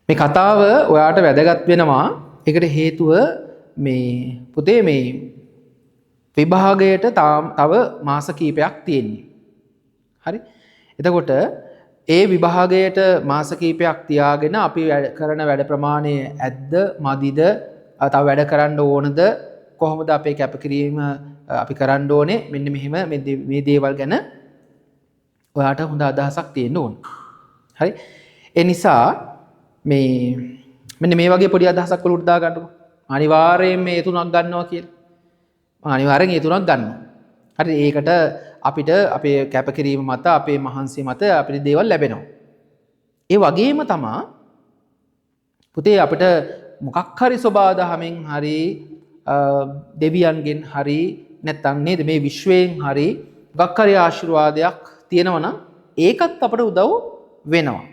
මේ කතාව ඔයාට වැදගත් වෙනවා. ඒකට හේතුව මේ පුතේ මේ විභාගයට තව මාස කිහිපයක් තියෙන්නේ. හරි? එතකොට ඒ විභාගයට මාස කිහිපයක් තියාගෙන අපි කරන වැඩ ප්‍රමාණය ඇද්ද මදිද තව වැඩ කරන්න ඕනද කොහොමද අපේ කැපකිරීම අපි කරන්න ඕනේ මෙන්න මෙහෙම මේ දේවල් ගැන ඔයාට හොඳ අදහසක් තියෙන්න ඕන. හරි? ඒ නිසා මේ මෙන්න මේ වගේ පොඩි අදහසක් වල උඩ දා ගන්නකො. අනිවාර්යයෙන් මේ තුනක් ගන්නවා කියලා. මම අනිවාර්යෙන් මේ තුනක් ගන්නවා. හරි ඒකට අපිට අපේ කැපකිරීම මත අපේ මහන්සිය මත අපිට දේවල් ලැබෙනවා. ඒ වගේම තමයි පුතේ අපිට මොකක් හරි සබාදහමෙන් හරි දෙවියන්ගෙන් හරි නැත්නම් නේද මේ විශ්වයෙන් හරි මොකක් හරි ආශිර්වාදයක් තියෙනවා නම් ඒකත් අපට උදව් වෙනවා.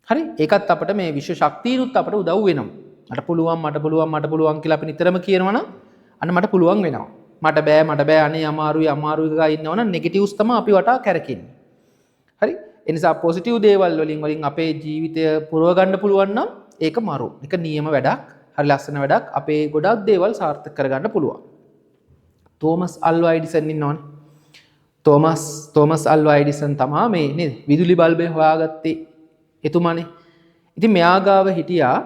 හරි ඒකත් අපට මේ විශ්ව ශක්තියනුත් අපට උදව් වෙනවා. මට පුළුවන් කියලා අපි නිතරම කියනවනම් අන්න මට පුළුවන් වෙනවා. මට බෑ අනේ අමාරුයි ගා ඉන්නවනම් නෙගටිව්ස් තමයි අපි වටා කැරකෙන්නේ. හරි? ඒ නිසා පොසිටිව් දේවල් වලින් අපේ ජීවිතය පුරව ගන්න පුළුවන් නම් ඒක මරු. ඒක නියම වැඩක්. හරි ලස්සන වැඩක්. අපේ ගොඩක් දේවල් සාර්ථක කරගන්න පුළුවන්. තෝමස් අල්වා එඩිසන් ඉන්නවනේ. තෝමස් අල්වා එඩිසන් තමයි මේ නේද? විදුලි බල්බය හොයාගත්තේ එතුමානේ. ඉතින් මෙයා ගාව හිටියා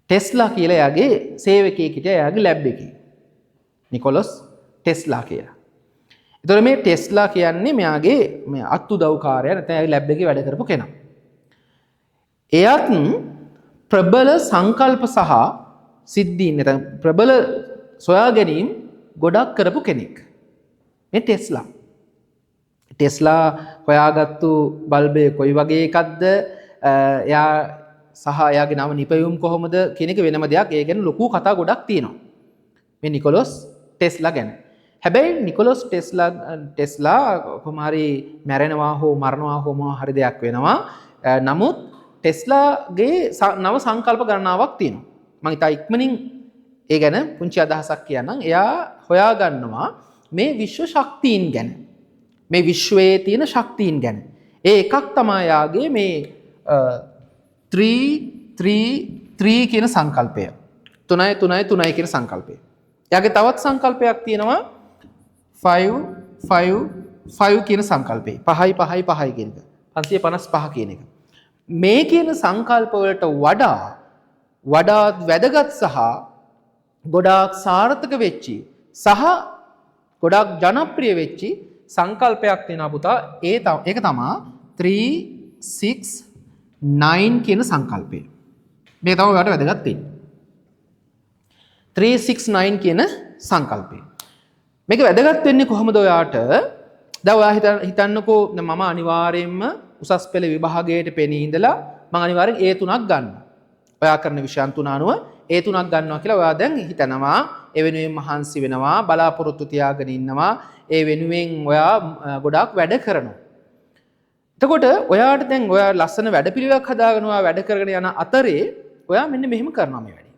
ටෙස්ලා කියලා එයාගේ සේවකයෙක් හිටියා එයාගේ ලැබ් එකේ. නිකොලස් ටෙස්ලා කියලා. ඒතර මේ ටෙස්ලා කියන්නේ මෙයාගේ මේ අත්උදව්කාරයා නැත්නම් එයාගේ ලැබ් එකේ වැඩ කරපු කෙනා. එයාත් ප්‍රබල සංකල්ප සහ සිද්ධීන් නැත්නම් ප්‍රබල සොයා ගැනීම ගොඩක් කරපු කෙනෙක්. මේ ටෙස්ලා හොයාගත්තු බල්බය කොයි වගේ එකක්ද එයා සහ එයාගේ නම නිපැයුම් කොහොමද කියන එක වෙනම දෙයක්. ඒ ගැන ලොකු කතා ගොඩක් තියෙනවා. මේ නිකොලස් ටෙස්ලා ගැන. හැබැයි නිකොලස් ටෙස්ලා කොහොම හරි මැරෙනවා හෝ මරනවා හෝ මොනවා හරි දෙයක් වෙනවා. නමුත් ටෙස්ලාගේ නව සංකල්ප ගණනාවක් තියෙනවා. මම ඉතා ඉක්මනින් ඒ ගැන පුංචි අදහසක් කියන්නම්. එයා හොයාගන්නවා මේ විශ්ව ශක්තියින් ගැන. මේ විශ්වයේ තියෙන ශක්තියින් ගැන. ඒ එකක් තමයි යාගේ මේ 3 කියන සංකල්පය. 3 කියන සංකල්පය. එයාගේ තවත් සංකල්පයක් තියෙනවා 5 කියන සංකල්පය. 5 කියන එක. 555 කියන එක. මේ කියන සංකල්ප වලට වඩා වැදගත් සහ ගොඩාක් සාර්ථක වෙච්චි සහ ගොඩාක් ජනප්‍රිය වෙච්චි සංකල්පයක් තියෙනවා පුතා. ඒක තමයි 369 කියන සංකල්පය. මේක තමයි ඔයාලට වැදගත් වෙන්නේ. 369 කියන සංකල්පය. මේක වැදගත් වෙන්නේ කොහොමද ඔයාට? දැන් ඔයා හිතන්නකෝ මම අනිවාර්යයෙන්ම උසස් පෙළ විභාගයට පෙනී ඉඳලා මම අනිවාර්යෙන් A3ක් ගන්නවා. ඔයා කරන විෂයන් තුන අනුව A3ක් ගන්නවා කියලා ඔයා දැන් හිතනවා. ඒ වෙනුවෙන් මහන්සි වෙනවා, බලාපොරොත්තු තියාගෙන ඉන්නවා. ඒ වෙනුවෙන් ඔයා ගොඩාක් වැඩ කරනවා. එතකොට ඔයාට දැන් ඔයා ලස්සන වැඩපිළිවෙලක් හදාගෙන ඔයා වැඩ කරගෙන යන අතරේ ඔයා මෙන්න මෙහෙම කරනවා මේ වැඩේ.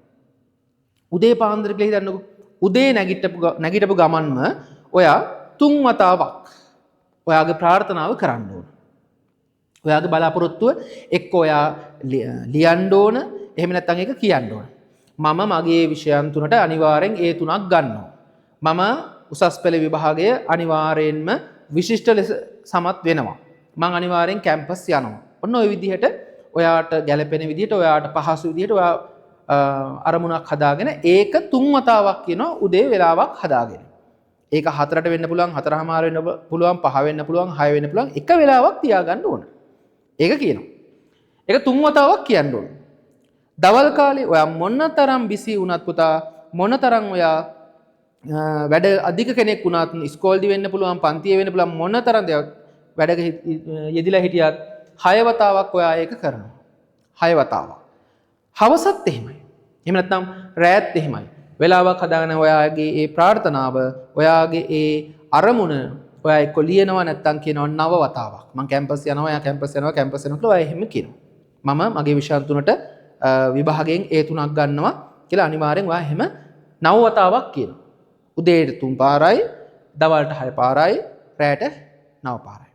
උදේ පාන්දර කියලා හිතන්නකෝ. උදේ නැගිටපු ගමන්ම ඔයා 3 වතාවක් ඔයාගේ ප්‍රාර්ථනාව කරන්න ඕන. ඔයාගේ බලාපොරොත්තුව එක්ක ඔයා ලියන්න ඕන. එහෙම නැත්නම් ඒක කියන්න ඕන. මම මගේ විෂයන් තුනට අනිවාර්යෙන් A3ක් ගන්නවා. මම උසස් පෙළ විභාගය අනිවාර්යෙන්ම විශිෂ්ට ලෙස සමත් වෙනවා. මම අනිවාර්යෙන් කැම්පස් යනවා. ඔන්න ওই විදිහට ඔයාට ගැළපෙන විදිහට ඔයාට පහසු විදිහට ඔයා අරමුණක් හදාගෙන ඒක 3 වතාවක් කියනවා උදේ වෙලාවක් හදාගෙන. ඒක 4ට වෙන්න පුළුවන්, 4:00 වෙන්න පුළුවන්, 5 වෙන්න පුළුවන්, 6 වෙන්න පුළුවන්. එක වෙලාවක් තියාගන්න ඕන. ඒක කියනවා. ඒක 3 වතාවක් කියන්න ඕන. දවල් කාලේ ඔයා මොනතරම් බිසි වුණත් පුතා මොනතරම් ඔයා වැඩ අධික කෙනෙක් වුණත් ඉස්කෝලේදී වෙන්න පුළුවන්, පන්තියේ වෙන්න පුළුවන් මොනතරම් වැඩක යෙදිලා හිටියත් 6 වතාවක් ඔයා ඒක කරනවා. 6 වතාවක්. හවසත් එහෙමයි. එහෙම නැත්නම් රාත් එහෙමයි. වෙලාවක් හදාගෙන ඔයාගේ ඒ ප්‍රාර්ථනාව, ඔයාගේ ඒ අරමුණ ඔයා එක්ක ලියනවා නැත්නම් කියනවා 9 වතාවක්. මම කැම්පස් යනවා, එයා කැම්පස් යනවා කියලා ඔයා එහෙම කියනවා. මම මගේ විෂයන් තුනට විභාගයෙන් A3ක් ගන්නවා කියලා අනිවාර්යෙන් ඔයා එහෙම 9 වතාවක් කියනවා. උදේට 3 පාරයි, දවල්ට 6 පාරයි, රාට 9 පාරයි.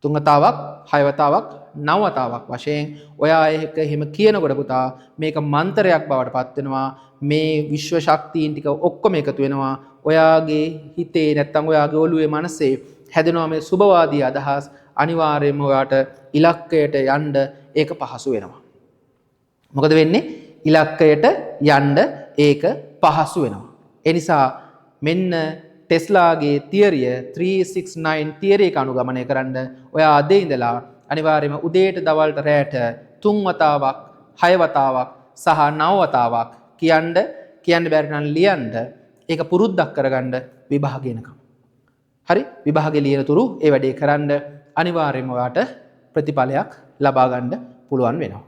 3 වතාවක්, 6 වතාවක්, 9 වතාවක් වශයෙන් ඔයා ඒක එහෙම කියනකොට පුතා මේක මන්තරයක් බවට පත් වෙනවා. මේ විශ්ව ශක්තියින් ටික ඔක්කොම එකතු වෙනවා. ඔයාගේ හිතේ නැත්තම් ඔයාගේ ඔළුවේ මනසේ හැදෙනවා මේ සුබවාදී අදහස්. අනිවාර්යයෙන්ම ඔයාට ඉලක්කයට යන්න ඒක පහසු වෙනවා. මොකද වෙන්නේ? ඉලක්කයට යන්න ඒක පහසු වෙනවා. ඒ නිසා මෙන්න ටෙස්ලාගේ තියරිය 369 තියරිය එක අනුගමනය කරන්න ඔයා අද ඉඳලා අනිවාර්යයෙන්ම උදේට දවල්ට රැයට 3 වතාවක් 6 වතාවක් සහ 9 වතාවක් කියන්න බැරි නම් ලියන්න ඒක පුරුද්දක් කරගන්න විභාගය එනකම්. හරි? විභාගේ ලියන තුරු ඒ වැඩේ කරන්න අනිවාර්යයෙන්ම ඔයාට ප්‍රතිඵලයක් ලබා ගන්න පුළුවන් වෙනවා.